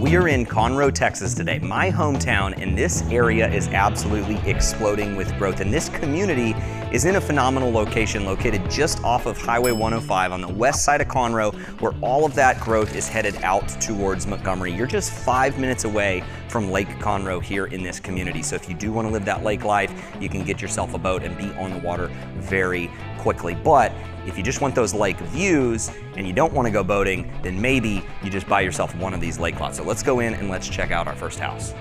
We are in Conroe, Texas today, my hometown, and this area is absolutely exploding with growth. And this community is in a phenomenal location located just off of Highway 105 on the west side of Conroe, where all of that growth is headed out towards Montgomery. You're just 5 minutes away from Lake Conroe here in this community. So if you do want to live that lake life, you can get yourself a boat and be on the water very quickly. But if you just want those lake views and you don't want to go boating, then maybe you just buy yourself one of these lake lots. So let's go in and let's check out our first house.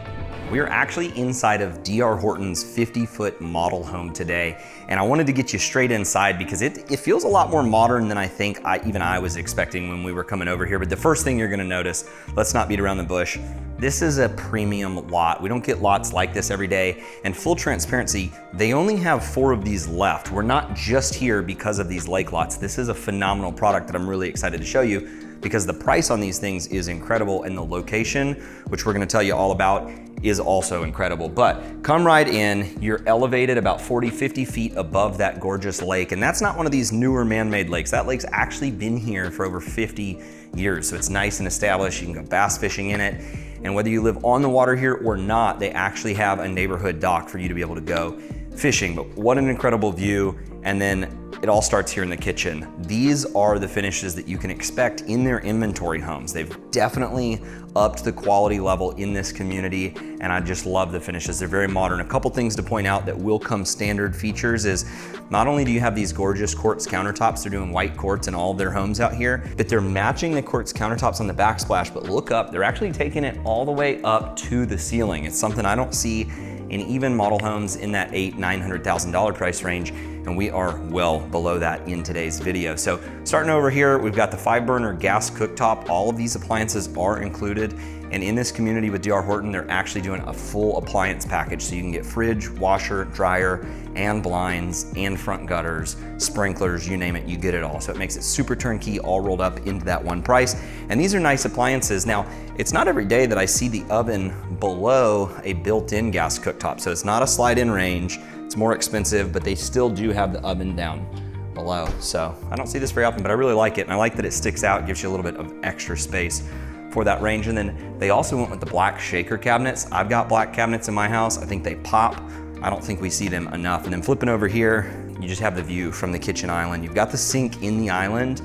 We are actually inside of D.R. Horton's 50-foot model home today, and I wanted to get you straight inside because it feels a lot more modern than I think even I was expecting when we were coming over here. But the first thing you're gonna notice, let's not beat around the bush, this is a premium lot. We don't get lots like this every day, and full transparency, they only have 4 of these left. We're not just here because of these lake lots. This is a phenomenal product that I'm really excited to show you because the price on these things is incredible, and the location, which we're gonna tell you all about, is also incredible. But come right in, you're elevated about 40, 50 feet above that gorgeous lake, and that's not one of these newer man-made lakes. That lake's actually been here for over 50 years, so it's nice and established. You can go bass fishing in it, and whether you live on the water here or not, they actually have a neighborhood dock for you to be able to go fishing. But what an incredible view. And then it all starts here in the kitchen. These are the finishes that you can expect in their inventory homes. They've definitely upped the quality level in this community, and I just love the finishes. They're very modern. A couple things to point out that will come standard features is not only do you have these gorgeous quartz countertops, they're doing white quartz in all of their homes out here, but they're matching the quartz countertops on the backsplash. But look up, they're actually taking it all the way up to the ceiling. It's something I don't see in even model homes in that $800,000–900,000 price range, and we are well below that in today's video. So starting over here, we've got the 5-burner gas cooktop. All of these appliances are included, and in this community with D.R. Horton, they're actually doing a full appliance package. So you can get fridge, washer, dryer, and blinds, and front gutters, sprinklers, you name it, you get it all. So it makes it super turnkey, all rolled up into that one price. And these are nice appliances. Now, it's not every day that I see the oven below a built-in gas cooktop. So it's not a slide-in range. It's more expensive, but they still do have the oven down below. So I don't see this very often, but I really like it. And I like that it sticks out, gives you a little bit of extra space for that range. And then they also went with the black shaker cabinets. I've got black cabinets in my house. I think they pop. I don't think we see them enough. And then flipping over here, you just have the view from the kitchen island. You've got the sink in the island.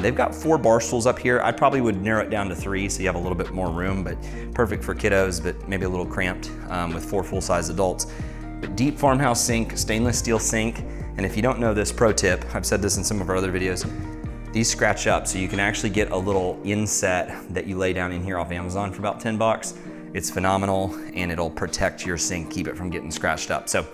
They've got 4 bar stools up here. I probably would narrow it down to 3 so you have a little bit more room, but perfect for kiddos, but maybe a little cramped with 4 full-size adults. But deep farmhouse sink, stainless steel sink. And if you don't know this pro tip, I've said this in some of our other videos, these scratch up, so you can actually get a little inset that you lay down in here off Amazon for about 10 bucks. It's phenomenal, and it'll protect your sink, keep it from getting scratched up. So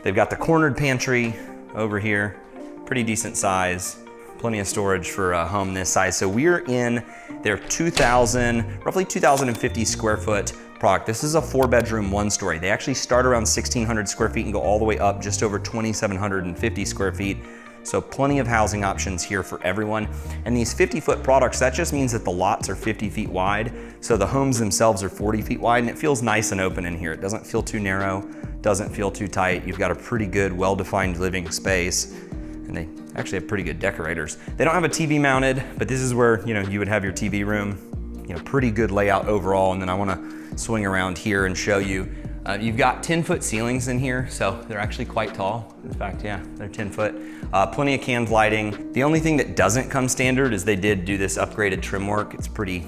they've got the cornered pantry over here, pretty decent size, plenty of storage for a home this size. So we're in their roughly 2,050 square foot product. This is a 4-bedroom, 1-story. They actually start around 1,600 square feet and go all the way up just over 2,750 square feet. So plenty of housing options here for everyone. And these 50-foot products, that just means that the lots are 50 feet wide. So the homes themselves are 40 feet wide, and it feels nice and open in here. It doesn't feel too narrow, doesn't feel too tight. You've got a pretty good, well-defined living space. And they actually have pretty good decorators. They don't have a TV mounted, but this is where you would have your TV room. Pretty good layout overall. And then I wanna swing around here and show you. You've got 10-foot ceilings in here, so they're actually quite tall. In fact, yeah, they're 10 foot. Plenty of canned lighting. The only thing that doesn't come standard is they did do this upgraded trim work. It's pretty,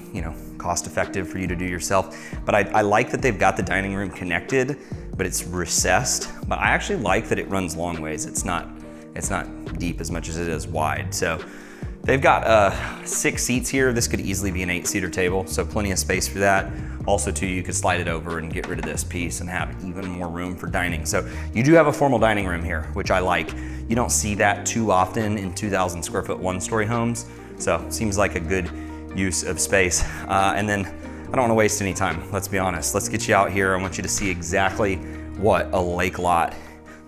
cost effective for you to do yourself. But I like that they've got the dining room connected, but it's recessed. But I actually like that it runs long ways. It's not deep as much as it is wide. So they've got 6 seats here. This could easily be an 8-seater table, so plenty of space for that. Also too, you could slide it over and get rid of this piece and have even more room for dining. So you do have a formal dining room here, which I like. You don't see that too often in 2,000 square foot 1-story homes. So seems like a good use of space. And then I don't wanna waste any time, let's be honest. Let's get you out here. I want you to see exactly what a lake lot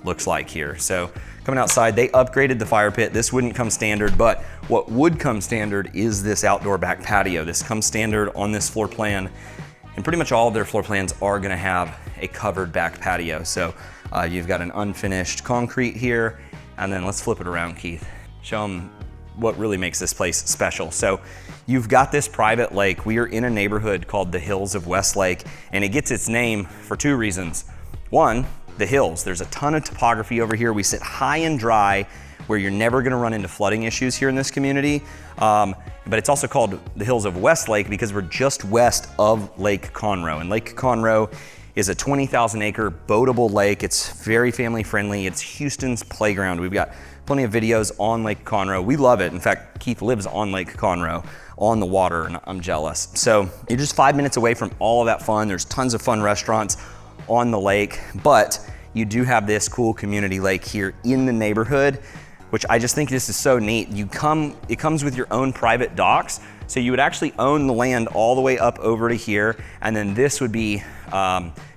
looks like here. So coming outside, they upgraded the fire pit. This wouldn't come standard, but what would come standard is this outdoor back patio. This comes standard on this floor plan, and pretty much all of their floor plans are gonna have a covered back patio. So you've got an unfinished concrete here, and then let's flip it around, Keith. Show them what really makes this place special. So You've got this private lake. We are in a neighborhood called the Hills of Westlake, and it gets its name for two reasons. One, the hills. There's a ton of topography over here. We sit high and dry where you're never gonna run into flooding issues here in this community. But it's also called the Hills of Westlake because we're just west of Lake Conroe. And Lake Conroe is a 20,000 acre boatable lake. It's very family friendly. It's Houston's playground. We've got plenty of videos on Lake Conroe. We love it. In fact, Keith lives on Lake Conroe on the water, and I'm jealous. So you're just 5 minutes away from all of that fun. There's tons of fun restaurants on the lake, but you do have this cool community lake here in the neighborhood, which I just think this is so neat. It comes with your own private docks. So you would actually own the land all the way up over to here, and then this would be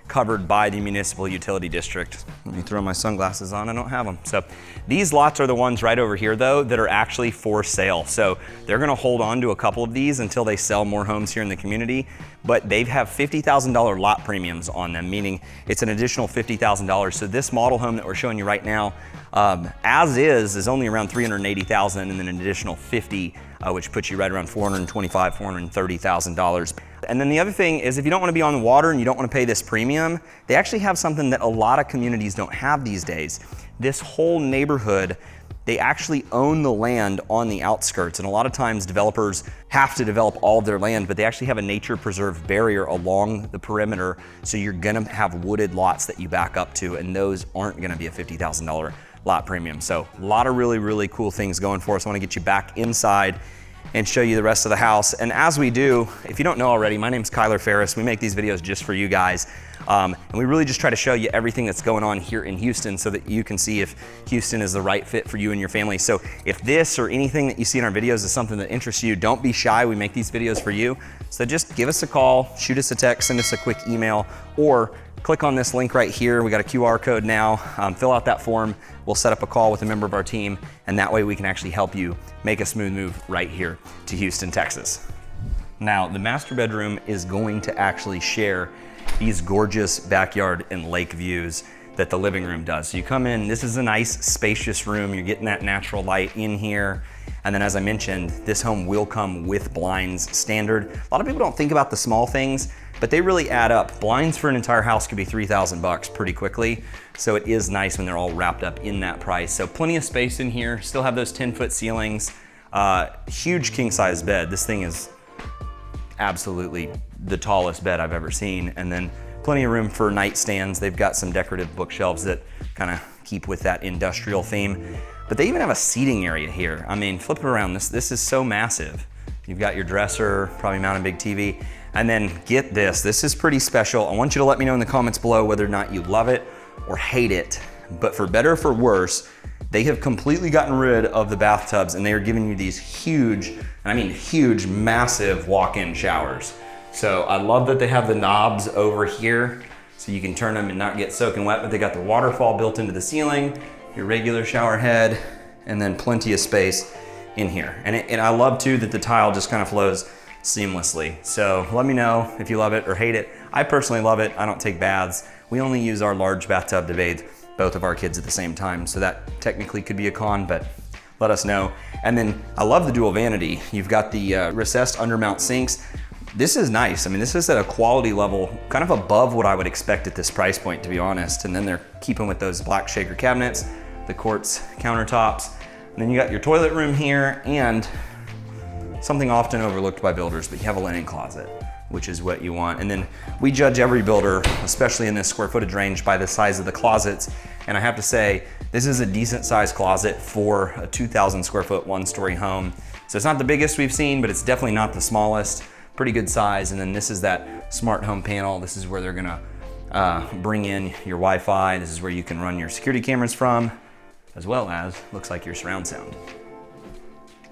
covered by the municipal utility district. Let me throw my sunglasses on, I don't have them. So these lots are the ones right over here though that are actually for sale. So they're gonna hold on to a couple of these until they sell more homes here in the community, but they have $50,000 lot premiums on them, meaning it's an additional $50,000. So this model home that we're showing you right now, as is only around $380,000, and then an additional 50, which puts you right around $425,000, $430,000. And then the other thing is, if you don't want to be on the water and you don't want to pay this premium, they actually have something that a lot of communities don't have these days. This whole neighborhood, they actually own the land on the outskirts, and a lot of times developers have to develop all of their land, but they actually have a nature preserve barrier along the perimeter, so you're gonna have wooded lots that you back up to, and those aren't gonna be a $50,000 lot premium. So a lot of really, really cool things going for us. I wanna get you back inside and show you the rest of the house. And as we do, if you don't know already, my name's Ferris. We make these videos just for you guys. And we really just try to show you everything that's going on here in Houston so that you can see if Houston is the right fit for you and your family. So if this or anything that you see in our videos is something that interests you, don't be shy. We make these videos for you. So just give us a call, shoot us a text, send us a quick email, or click on this link right here. We got a QR code now. Fill out that form. We'll set up a call with a member of our team, and that way we can actually help you make a smooth move right here to Houston, Texas. Now, the master bedroom is going to actually share these gorgeous backyard and lake views that the living room does. So you come in, this is a nice spacious room. You're getting that natural light in here. And then as I mentioned, this home will come with blinds standard. A lot of people don't think about the small things, but they really add up. Blinds for an entire house could be $3,000 pretty quickly. So it is nice when they're all wrapped up in that price. So plenty of space in here, still have those 10-foot ceilings. Huge king size bed. This thing is absolutely the tallest bed I've ever seen. And then plenty of room for nightstands. They've got some decorative bookshelves that kind of keep with that industrial theme. But they even have a seating area here. I mean, flip it around, this is so massive. You've got your dresser, probably mounted a big TV. And then get this is pretty special. I want you to let me know in the comments below whether or not you love it or hate it. But for better or for worse, they have completely gotten rid of the bathtubs, and they are giving you these huge, and I mean huge, massive walk-in showers. So I love that they have the knobs over here so you can turn them and not get soaking wet, but they got the waterfall built into the ceiling, your regular shower head, and then plenty of space in here. And I love too that the tile just kind of flows seamlessly. So let me know if you love it or hate it. I personally love it. I don't take baths. We only use our large bathtub to bathe both of our kids at the same time. So that technically could be a con, but let us know. And then I love the dual vanity. You've got the recessed undermount sinks. This is nice. I mean, this is at a quality level kind of above what I would expect at this price point, to be honest. And then they're keeping with those black shaker cabinets, the quartz countertops. And then you got your toilet room here, and something often overlooked by builders, but you have a linen closet, which is what you want. And then we judge every builder, especially in this square footage range, by the size of the closets. And I have to say, this is a decent sized closet for a 2,000 square foot, 1-story home. So it's not the biggest we've seen, but it's definitely not the smallest. Pretty good size. And then this is that smart home panel. This is where they're gonna bring in your Wi-Fi. This is where you can run your security cameras from, as well as, looks like, your surround sound.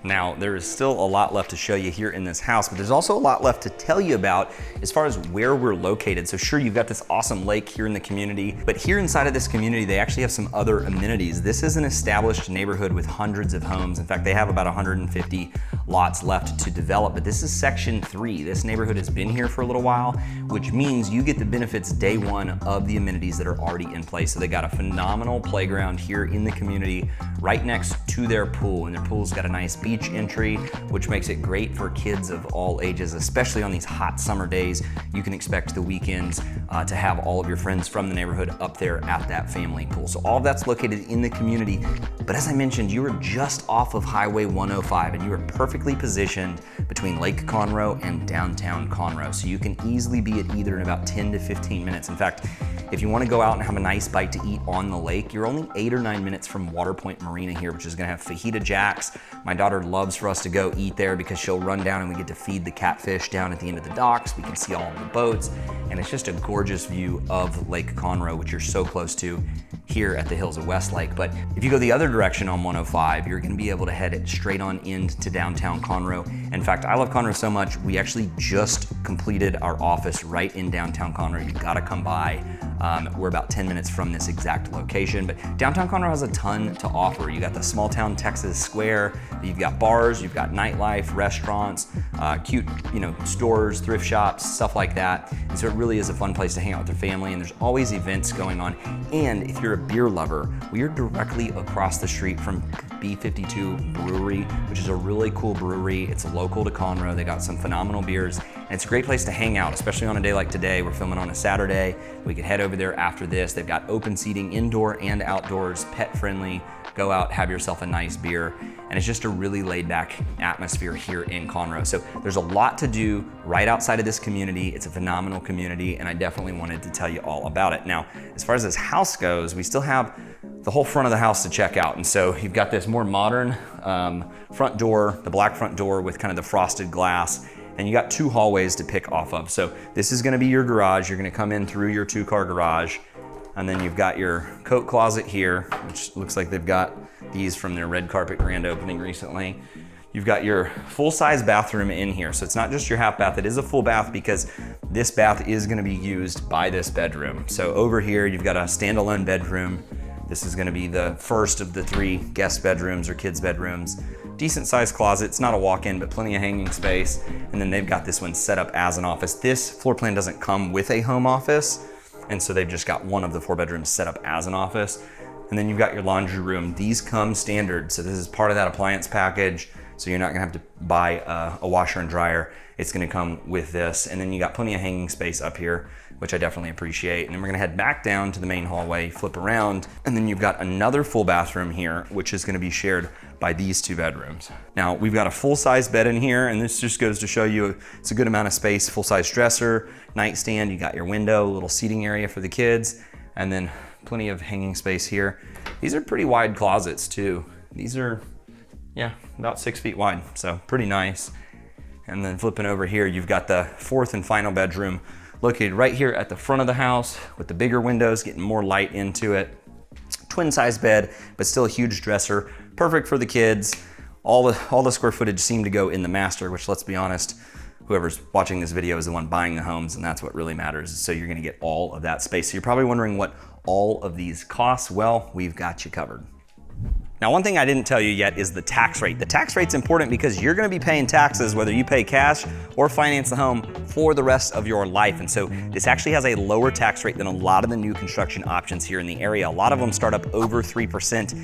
Now, there is still a lot left to show you here in this house, but there's also a lot left to tell you about as far as where we're located. So sure, you've got this awesome lake here in the community, but here inside of this community, they actually have some other amenities. This is an established neighborhood with hundreds of homes. In fact, they have about 150 lots left to develop, but this is section 3. This neighborhood has been here for a little while, which means you get the benefits day one of the amenities that are already in place. So they got a phenomenal playground here in the community right next to their pool, and their pool's got a nice beach beach entry, which makes it great for kids of all ages, especially on these hot summer days. You can expect the weekends to have all of your friends from the neighborhood up there at that family pool. So all of that's located in the community. But as I mentioned, you are just off of Highway 105 and you are perfectly positioned between Lake Conroe and downtown Conroe. So you can easily be at either in about 10 to 15 minutes. In fact, if you want to go out and have a nice bite to eat on the lake, you're only 8 or 9 minutes from Waterpoint Marina here, which is going to have fajita jacks. My daughter loves for us to go eat there because she'll run down and we get to feed the catfish down at the end of the docks. We can see all of the boats, and it's just a gorgeous view of Lake Conroe, which you're so close to here at the hills of Westlake. But if you go the other direction on 105, you're going to be able to head it straight on into downtown Conroe. In fact, I love Conroe so much, we actually just completed our office right in downtown Conroe. You got to come by. We're about 10 minutes from this exact location, but downtown Conroe has a ton to offer. You got the small town Texas Square, you've got bars, you've got nightlife, restaurants, cute, stores, thrift shops, stuff like that. And so it really is a fun place to hang out with your family, and there's always events going on. And if you're a beer lover, we are directly across the street from B52 Brewery, which is a really cool brewery. It's local to Conroe. They got some phenomenal beers, and it's a great place to hang out, especially on a day like today. We're filming on a Saturday. We could head over there after this. They've got open seating indoor and outdoors, pet friendly. Go out, have yourself a nice beer, and it's just a really laid back atmosphere here in Conroe. So there's a lot to do right outside of this community. It's a phenomenal community, and I definitely wanted to tell you all about it. Now, as far as this house goes, we still have the whole front of the house to check out. And so you've got this more modern front door, the black front door with kind of the frosted glass, and you got 2 hallways to pick off of. So this is gonna be your garage. You're gonna come in through your 2-car garage, and then you've got your coat closet here, which looks like they've got these from their red carpet grand opening recently. You've got your full-size bathroom in here. So it's not just your half bath, it is a full bath because this bath is gonna be used by this bedroom. So over here, you've got a standalone bedroom. This is gonna be the first of the 3 guest bedrooms or kids' bedrooms. Decent sized closet, it's not a walk-in, but plenty of hanging space. And then they've got this one set up as an office. This floor plan doesn't come with a home office, and so they've just got one of the 4 bedrooms set up as an office. And then you've got your laundry room. These come standard, so this is part of that appliance package, so you're not gonna have to buy a washer and dryer. It's gonna come with this. And then you got plenty of hanging space up here, which I definitely appreciate. And then we're gonna head back down to the main hallway, flip around, and then you've got another full bathroom here, which is gonna be shared by these 2 bedrooms. Now, we've got a full-size bed in here, and this just goes to show you it's a good amount of space, full-size dresser, nightstand, you got your window, little seating area for the kids, and then plenty of hanging space here. These are pretty wide closets too. These are, about 6 feet wide, so pretty nice. And then flipping over here, you've got the 4th and final bedroom located right here at the front of the house with the bigger windows, getting more light into it. Twin size bed, but still a huge dresser, perfect for the kids. All the square footage seemed to go in the master, which, let's be honest, whoever's watching this video is the one buying the homes, and that's what really matters. So you're gonna get all of that space. So you're probably wondering what all of these cost. Well, we've got you covered. Now, one thing I didn't tell you yet is the tax rate. The tax rate's important because you're gonna be paying taxes whether you pay cash or finance the home for the rest of your life. And so this actually has a lower tax rate than a lot of the new construction options here in the area. A lot of them start up over 3%.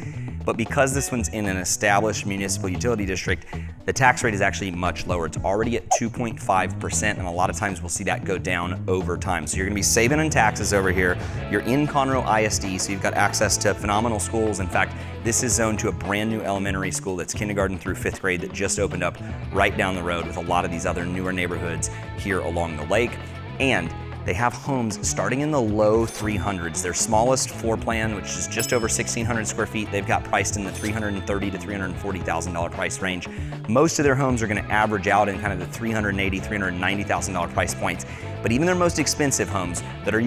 But because this one's in an established municipal utility district, the tax rate is actually much lower. It's already at 2.5%, and a lot of times we'll see that go down over time. So you're gonna be saving on taxes over here. You're in Conroe ISD, so you've got access to phenomenal schools. In fact, this is zoned to a brand new elementary school that's kindergarten through 5th grade that just opened up right down the road with a lot of these other newer neighborhoods here along the lake. And they have homes starting in the low 300s. Their smallest floor plan, which is just over 1,600 square feet, they've got priced in the $330,000 to $340,000 price range. Most of their homes are gonna average out in kind of the $380,000, $390,000 price points. But even their most expensive homes that are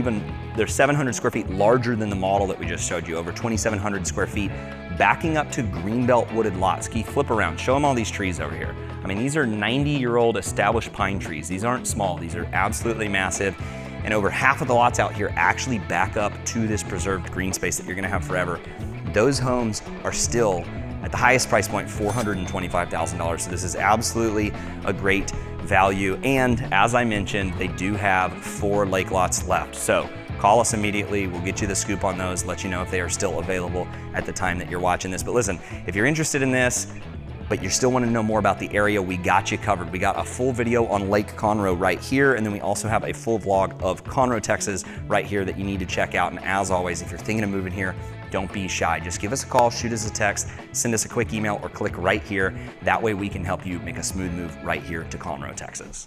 they're 700 square feet larger than the model that we just showed you, over 2,700 square feet, backing up to greenbelt wooded lots. Keith, flip around, show them all these trees over here. I mean, these are 90-year-old established pine trees. These aren't small, these are absolutely massive. And over half of the lots out here actually back up to this preserved green space that you're gonna have forever. Those homes are still at the highest price point, $425,000. So this is absolutely a great value. And as I mentioned, they do have 4 lake lots left. So call us immediately. We'll get you the scoop on those, let you know if they are still available at the time that you're watching this. But listen, if you're interested in this, but you still want to know more about the area, we got you covered. We got a full video on Lake Conroe right here, and then we also have a full vlog of Conroe, Texas right here that you need to check out. And as always, if you're thinking of moving here, don't be shy. Just give us a call, shoot us a text, send us a quick email, or click right here. That way we can help you make a smooth move right here to Conroe, Texas.